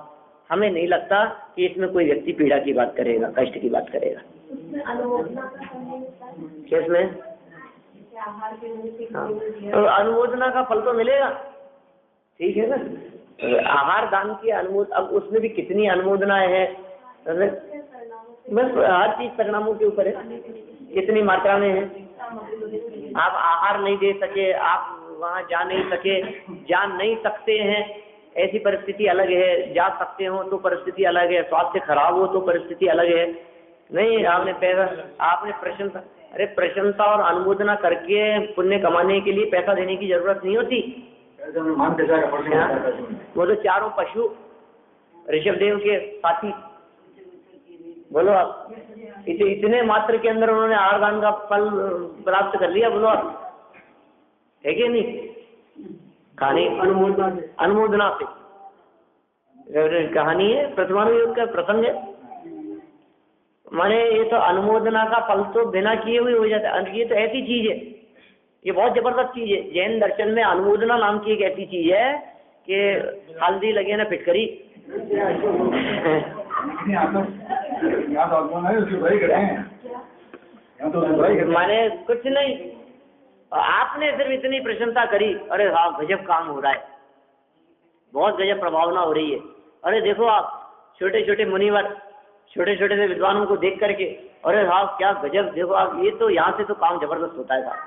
हमें नहीं लगता कि इसमें कोई व्यक्ति पीड़ा की बात करेगा, कष्ट की बात करेगा। किसमें? तो अनुमोदना का फल तो मिलेगा, ठीक है ना। आहार दान की अनुमोदना, अब उसमें भी कितनी अनुमोदनाएं हैं, बस हर चीज परिणामों के ऊपर है, कितनी मात्रा में है। आप आहार नहीं दे सके, आप वहाँ जा नहीं सके, जा नहीं सकते हैं, ऐसी परिस्थिति अलग है। जा सकते हो तो परिस्थिति अलग है, स्वास्थ्य खराब हो तो परिस्थिति अलग है। नहीं, आपने प्रशंसा, अरे प्रशंसा और अनुमोदना करके पुण्य कमाने के लिए पैसा देने की जरूरत नहीं होती। वो तो चारों पशु ऋषभदेव के साथी, बोलो आप, इतने मात्र के अंदर उन्होंने आहार दान का फल प्राप्त कर लिया, बोलो आप, है कि नहीं? कहानी अनुमोदना से कहानी है, प्रतिमानुयोग का प्रसंग है। माने ये तो अनुमोदना का फल तो बिना किए हुए हो जाता है। ये तो ऐसी चीज है, ये बहुत जबरदस्त चीज है। जैन दर्शन में अनुमोदना नाम की एक ऐसी चीज है कि हल्दी लगे ना फिटकरी। माने कुछ नहीं, आपने सिर्फ इतनी प्रशंसा करी, अरे हाँ गजब काम हो रहा है, बहुत गजब प्रभावना हो रही है। अरे देखो आप छोटे छोटे मुनिवर, छोटे छोटे से विद्वानों को देख करके, अरे हाँ क्या गजब, देखो आप, ये तो यहाँ से तो काम जबरदस्त होता है साहब।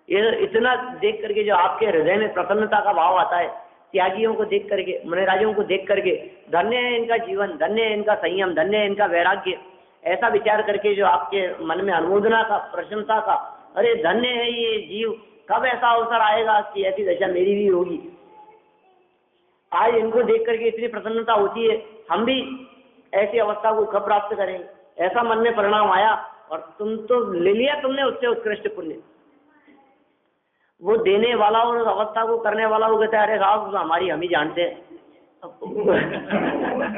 ये इतना देख करके जो आपके हृदय में प्रसन्नता का भाव आता है, त्यागियों को देख करके, मुनिराजों को देख करके, धन्य है इनका जीवन, धन्य है इनका संयम, धन्य है इनका वैराग्य, ऐसा विचार करके जो आपके मन में अनुमोदना का, प्रशंसा का, अरे धन्य है ये जीव, कब ऐसा अवसर आएगा कि ऐसी दशा मेरी भी होगी। आज इनको देख करके इतनी प्रसन्नता होती है, हम भी ऐसी अवस्था को कब प्राप्त करेंगे, ऐसा मन में परिणाम आया और तुम तो ले लिया तुमने उससे उत्कृष्ट पुण्य। वो देने वाला और उस अवस्था को करने वाला वो कहता है अरे साहब हमारी हम ही जानते हैं।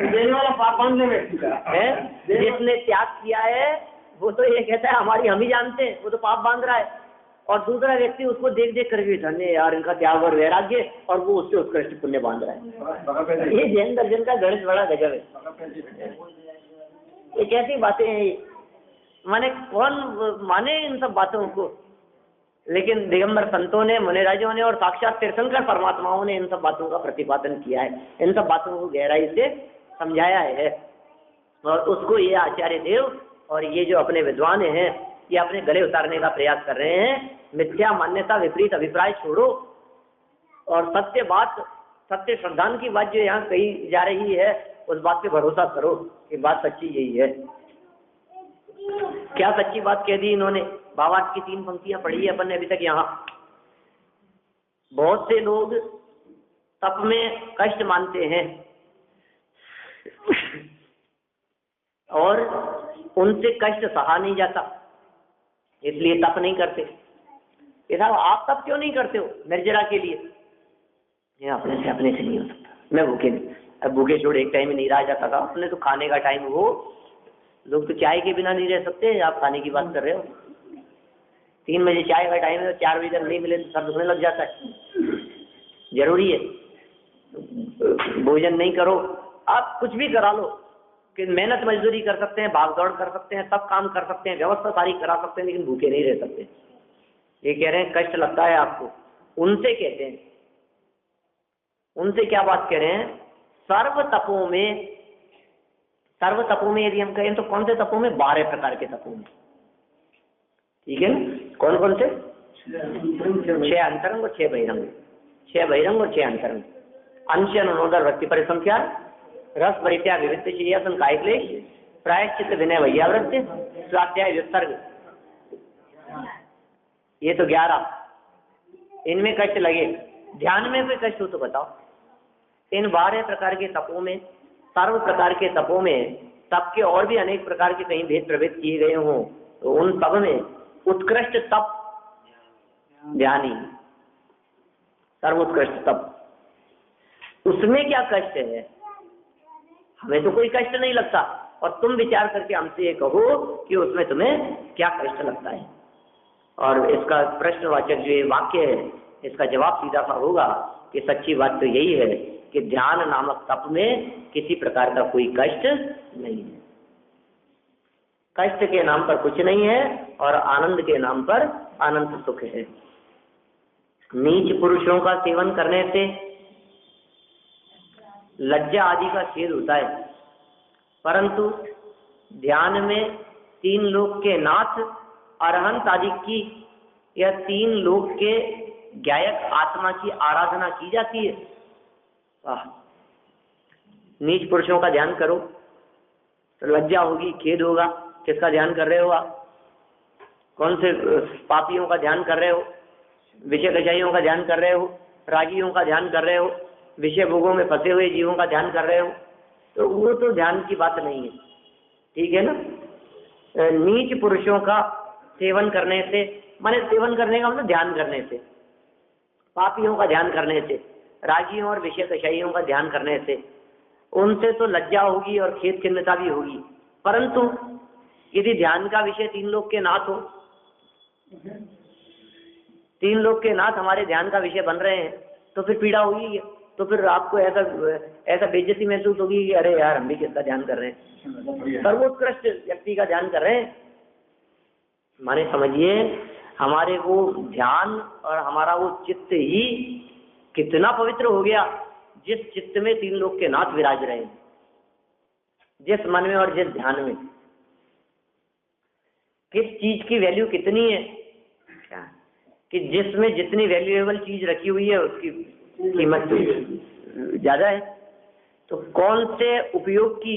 देने वाला पाप बांधने में है, जिसने त्याग किया है वो तो ये कहता है हमारी हम ही जानते हैं, वो तो पाप बांध रहा है। और दूसरा व्यक्ति उसको देख देख करके धन्य यार इनका त्याग और वैराग्य, और वो उससे उत्कृष्ट पुण्य बांध रहा है। ये जैन दर्शन का गणित बड़ा गजब है। ये कैसी बातें हैं, माने कौन माने इन सब बातों को। लेकिन दिगंबर संतों ने, मुनिराजों ने और साक्षात तीर्थंकर परमात्माओं ने इन सब बातों का प्रतिपादन किया है, इन सब बातों को गहराई से समझाया है। और उसको ये आचार्य देव और ये जो अपने विद्वान हैं ये अपने गले उतारने का प्रयास कर रहे हैं। मिथ्या मान्यता, विपरीत अभिप्राय छोड़ो और सत्य बात, सत्य श्रद्धान की बात जो यहाँ कही जा रही है उस बात पे भरोसा करो कि बात सच्ची यही है। क्या सच्ची बात कह दी इन्होंने। भावार्थ की 3 पंक्तियां पढ़ी है अपन ने अभी तक। यहाँ बहुत से लोग तप में कष्ट मानते हैं और उनसे कष्ट सहा नहीं जाता, इसलिए तप नहीं करते। ये साहब आप तप क्यों नहीं करते हो निर्जरा के लिए? ये अपने से नहीं हो सकता, मैं भूखे नहीं, अब भूखे छोड़े एक टाइम में नहीं रहा जाता था। अपने तो खाने का टाइम हो, लोग तो चाय के बिना नहीं रह सकते, आप खाने की बात कर रहे हो। 3 बजे चाय का टाइम है, 4 बजे तक नहीं मिले तो सर दुखने लग जाता है। जरूरी है भोजन नहीं करो, आप कुछ भी करा लो कि मेहनत मजदूरी कर सकते हैं, भाग दौड़ कर सकते हैं, सब काम कर सकते हैं, व्यवस्था सारी करा सकते हैं, लेकिन भूखे नहीं रह सकते। ये कह रहे हैं कष्ट लगता है आपको, उनसे कहते हैं, उनसे क्या बात कह रहे हैं? सर्व तपों में यदि हम कहें तो कौन से तपों में? 12 प्रकार के तपों में, ठीक है ना? कौन कौन से? 6 अंतरंग और 6 बहिरंग, 6 बहिरंग और 6 अंतरंग। अंश अनुनोदर वृत्ति परिसंख्यान, रस परित्याग विविध श्रेयसन कायक्लेश, प्रायश्चित विनय वैयावृत्ति, स्वाध्याय विसर्ग, ये तो 11। इनमें कष्ट लगे, ध्यान में कोई कष्ट हो तो बताओ। इन 12 प्रकार के तपों में, सर्व प्रकार के तपों में, तप के और भी अनेक प्रकार के कहीं भेद प्रभेद किए गए हों, तो उन सब में उत्कृष्ट तप ध्यान ही, सर्वोत्कृष्ट तप। उसमें क्या कष्ट है? हमें तो कोई कष्ट नहीं लगता, और तुम विचार करके हमसे ये कहो कि उसमें तुम्हें क्या कष्ट लगता है। और इसका प्रश्नवाचक जो ये वाक्य है, इसका जवाब सीधा सा होगा कि सच्ची बात तो यही है कि ध्यान नामक तप में किसी प्रकार का कोई कष्ट नहीं है। कष्ट के नाम पर कुछ नहीं है और आनंद के नाम पर अनंत सुख है। नीच पुरुषों का सेवन करने से लज्जा आदि का छेद होता है, परंतु ध्यान में तीन लोक के नाथ अरहंत आदि की या तीन लोक के गायक आत्मा की आराधना की जाती है। वाह! नीच पुरुषों का ध्यान करो तो लज्जा होगी, खेद होगा। किसका ध्यान कर रहे हो आप? कौन से पापियों का ध्यान कर रहे हो? विषय कषाइयों का ध्यान कर रहे हो? रागियों का ध्यान कर रहे हो? विषय भोगों में फंसे हुए जीवों का ध्यान कर रहे हो? तो वो तो ध्यान की बात नहीं है, ठीक है ना। नीच पुरुषों का सेवन करने से, माने सेवन करने का मतलब ध्यान करने से, पापियों का ध्यान करने से, रागियों और विषय कषाइयों का ध्यान करने से उनसे तो लज्जा होगी और खेद खिन्नता भी होगी, परंतु यदि ध्यान का विषय तीन लोक के नाथ हो, तीन लोक के नाथ हमारे ध्यान का विषय बन रहे हैं, तो फिर पीड़ा होगी। तो फिर आपको ऐसा बेइज्जती महसूस होगी कि अरे यार हम भी किसका ध्यान कर रहे हैं, सर्वोत्कृष्ट व्यक्ति का ध्यान कर रहे हैं। माने समझिए हमारे वो ध्यान और हमारा वो चित्त ही कितना पवित्र हो गया जिस चित्त में तीन लोक के नाथ विराज रहे हैं, जिस मन में और जिस ध्यान में। किस चीज की वैल्यू कितनी है क्या, कि जिसमें जितनी वैल्यूएबल चीज रखी हुई है उसकी कीमत ज्यादा है। तो कौन से उपयोग की,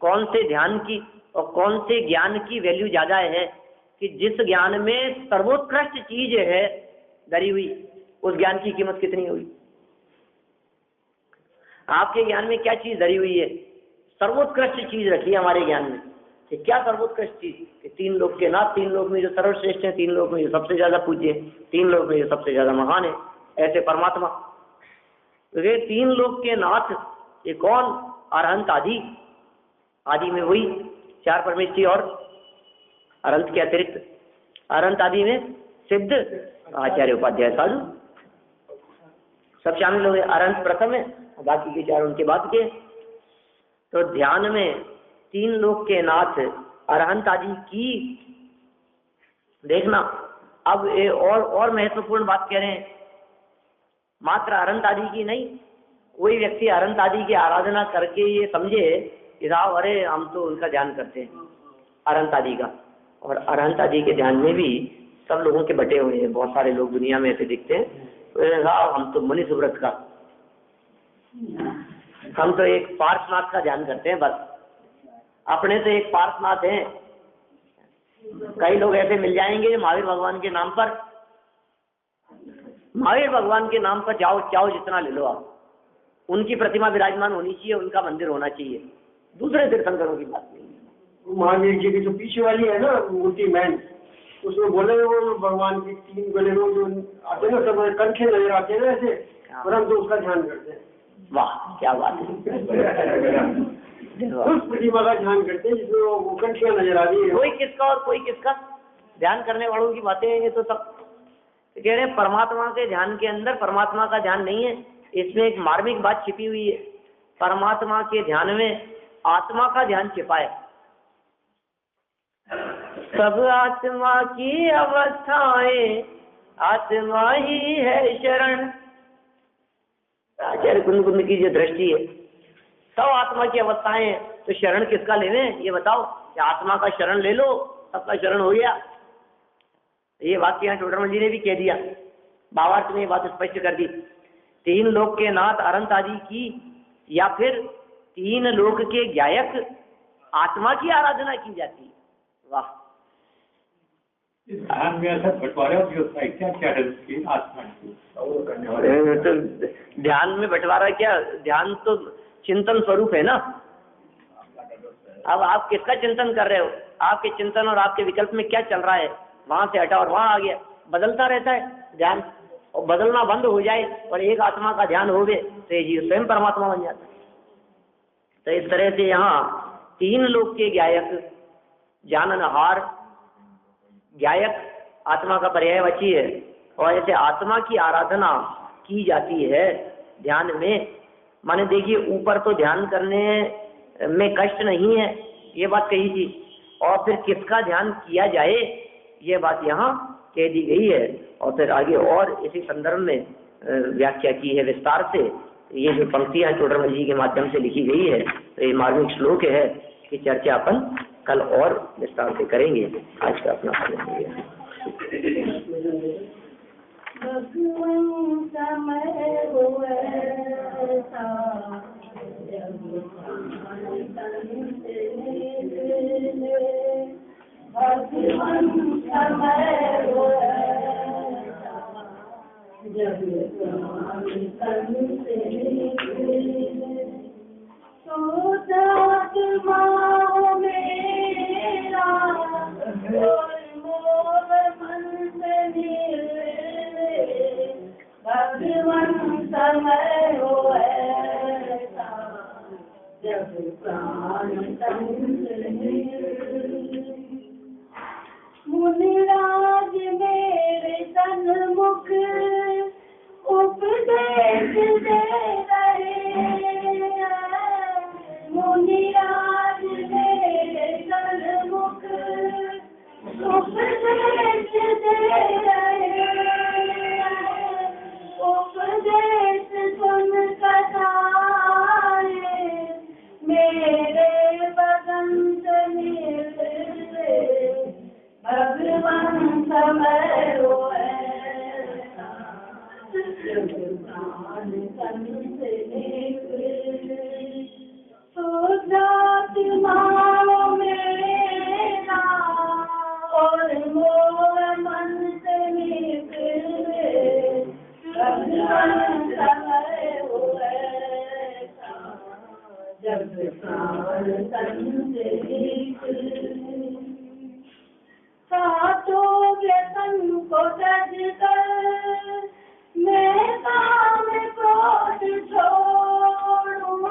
कौन से ध्यान की और कौन से ज्ञान की वैल्यू ज्यादा है, कि जिस ज्ञान में सर्वोत्कृष्ट चीज है धरी हुई, उस ज्ञान की कीमत कितनी होगी। आपके ज्ञान में क्या चीज धरी हुई है? सर्वोत्कृष्ट चीज रखी है हमारे ज्ञान में। कि क्या सर्वोत्कृष्ट चीज? कि तीन लोक के नाथ, तीन लोक में जो सर्वश्रेष्ठ है, तीन लोक में जो सबसे ज्यादा पूज्य है, तीन लोक में जो सबसे ज्यादा महान है, ऐसे परमात्मा। तो ये तीन लोक के नाथ ये कौन? अरहंत आदि। आदि में वही चार परमेष्ठी और अरहंत के अतिरिक्त अरहंत आदि में सिद्ध, आचार्य, उपाध्याय, साधु सब शामिल हो गए। अरहंत प्रथम है, बाकी के चार उनके बाद के। तो ध्यान में तीन लोक के नाथ अरहंत आदि की देखना। अब ये और महत्वपूर्ण बात कह रहे हैं, मात्र अरहंत आदि की नहीं। कोई व्यक्ति अरहंत आदि की आराधना करके ये समझे कि साहब अरे हम तो उनका ध्यान करते हैं अरहंत आदि का, और अरहंत आदि के ध्यान में भी सब लोगों के बटे हुए हैं। बहुत सारे लोग दुनिया में ऐसे दिखते हैं, तो साहब हम तो मुनि सुव्रत का, हम तो एक पार्श्वनाथ का ध्यान करते हैं बस, अपने तो एक पार्श्वनाथ हैं। कई लोग ऐसे मिल जाएंगे महावीर भगवान के नाम पर, महावीर भगवान के नाम पर चाहो जितना ले लो आप, उनकी प्रतिमा विराजमान होनी चाहिए, उनका मंदिर होना चाहिए, दूसरे तीर्थंकरों की बात नहीं। महावीर जी की जो पीछे वाली है ना मूर्ति मैन, उसमें बोले वो भगवान की तीन गले लोग जो आते हैं ना, सब कंखे नजर आते हैं ना ऐसे, परंतु उसका ध्यान करते हैं। वाह क्या बात है। उस प्रतिमा का ध्यान करते हैं जिसमें वो कंठियां नजर आ रही है। कोई किसका और कोई किसका ध्यान करने वालों की बातें हैं ये तो सब। कह रहे हैं परमात्मा के ध्यान के अंदर परमात्मा का ध्यान नहीं है, इसमें एक मार्मिक बात छिपी हुई है। परमात्मा के ध्यान में आत्मा का ध्यान छिपा है। सब आत्मा की अवस्थाएं आत्मा ही है शरण। आचार्य कुंद की जो दृष्टि है, सब आत्मा की अवस्थाएं हैं, तो शरण किसका लेवे ये बताओ। कि आत्मा का शरण ले लो, सबका शरण हो गया। ये वाक्य यहाँ टोडरमल जी ने भी कह दिया, भावार्थ ने ये बात स्पष्ट कर दी। तीन लोक के नाथ अरहंत आदि की या फिर तीन लोक के गायक आत्मा की आराधना की जाती है। वाह। ध्यान में ऐसा बंटवारा भी होता है क्या? क्या है उसकी आत्मा की? तो ध्यान में बंटवारा क्या, ध्यान तो चिंतन स्वरूप है ना। अब आप किसका चिंतन कर रहे हो? आपके चिंतन और आपके विकल्प में क्या चल रहा है, वहां से हटा और वहां आ गया, बदलता रहता है ध्यान। और बदलना बंद हो जाए और एक आत्मा का ध्यान हो गए तो ये जीव स्वयं परमात्मा बन जाता है। तो इस तरह से यहाँ तीन लोक के गायक, जाननहार, गायक आत्मा का पर्यायवाची है, और ऐसे आत्मा की आराधना की जाती है ध्यान में। माने देखिए ऊपर तो ध्यान करने में कष्ट नहीं है, ये बात कही थी, और फिर किसका ध्यान किया जाए ये बात यहाँ कह दी गई है। और फिर आगे और इसी संदर्भ में व्याख्या की है विस्तार से। ये जो पंक्तियां टोडरमल जी के माध्यम से लिखी गई है, तो ये मार्मिक श्लोक है कि चर्चा अपन कल और विस्तार से करेंगे। आज का अपना समय मुनिराज मेरे सन्मुख उपदेश दे रहे, मुनिराज मेरे सन्मुख उपदेश दे रहे, उपदेश सुन कथाएं मेरे बसंत मिले, भगवान समय हो ऐसा भगवान संत निकले, तो जात मानो मेरा और मोर मन से निकले, भगवान समय हो ऐसा जब प्राण संत निकले। सातों व्यसन को तज कर मैं काम क्रोध छोड़ूं,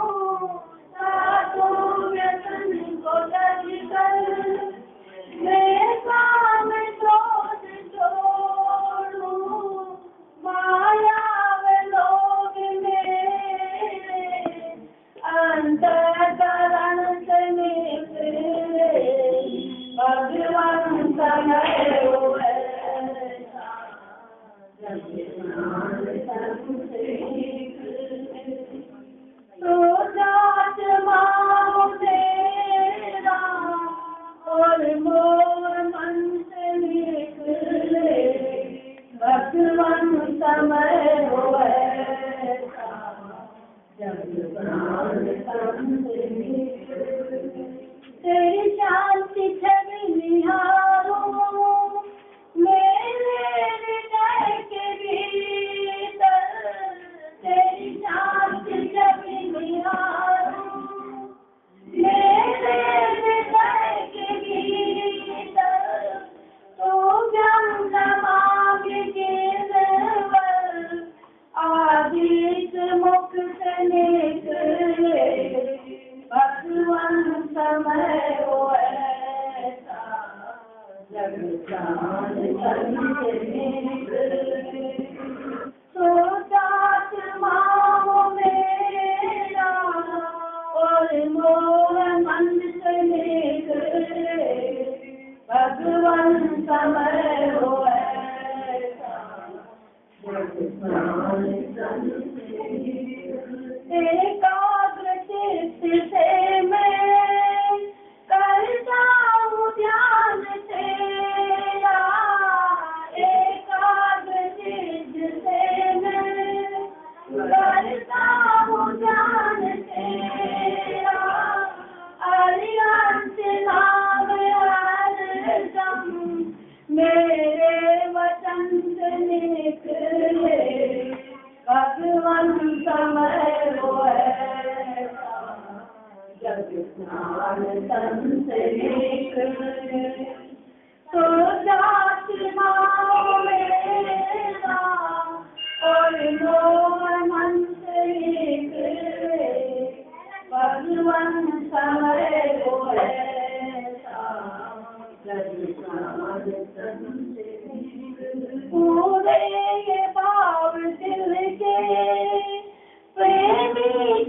सातों व्यसन को तज कर मैं काम क्रोध छोड़ूं, माया लोग मेरे अंतःकरण से निकले, भगवान समय हो ऐसा जब प्राण संत निकले, तो जात मानो तेरा और मोर मन से निकले, भगवान समय हो ऐसा जब प्राण संत निकले। तेरी शांति छवि निहारूं मेरे हृदय के भीतर, तेरी शांति छवि निहारूं मेरे हृदय के भीतर, तो ज्ञान समाधि केवल आदित मुख से निकले, भगवान समय हो ऐसा जब प्राण संत निकले, तो जात मानो मेरा और मोर मन से निकले, भगवान समय हो ऐसा जब प्राण संत निकले। एकाग्र चित्त से मैं करता हूँ ध्यान तेरा, एकाग्र चित्त से मैं करता हूँ ध्यान तेरा, अरिहंत नाम हरदम मेरे वचन से निकले, भगवान समय हो ऐसा जब प्राण संत निकले, तो जात मानो मेरा और मोर मन से निकले, भगवान समय हो ऐसा जब प्राण संत निकले। पूरे ये भाव दिल के प्रेमी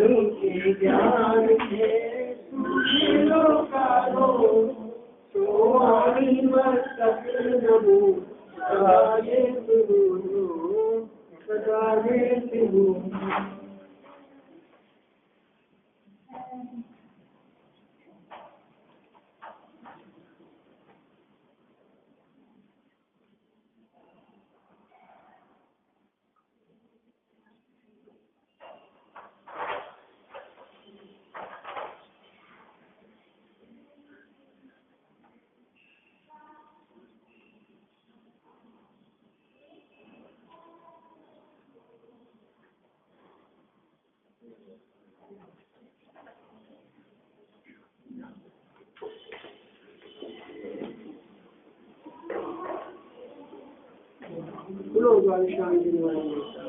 वाणी के ज्ञान के कारो तो वाणी मस्तक नमो सदाये तिरु शांति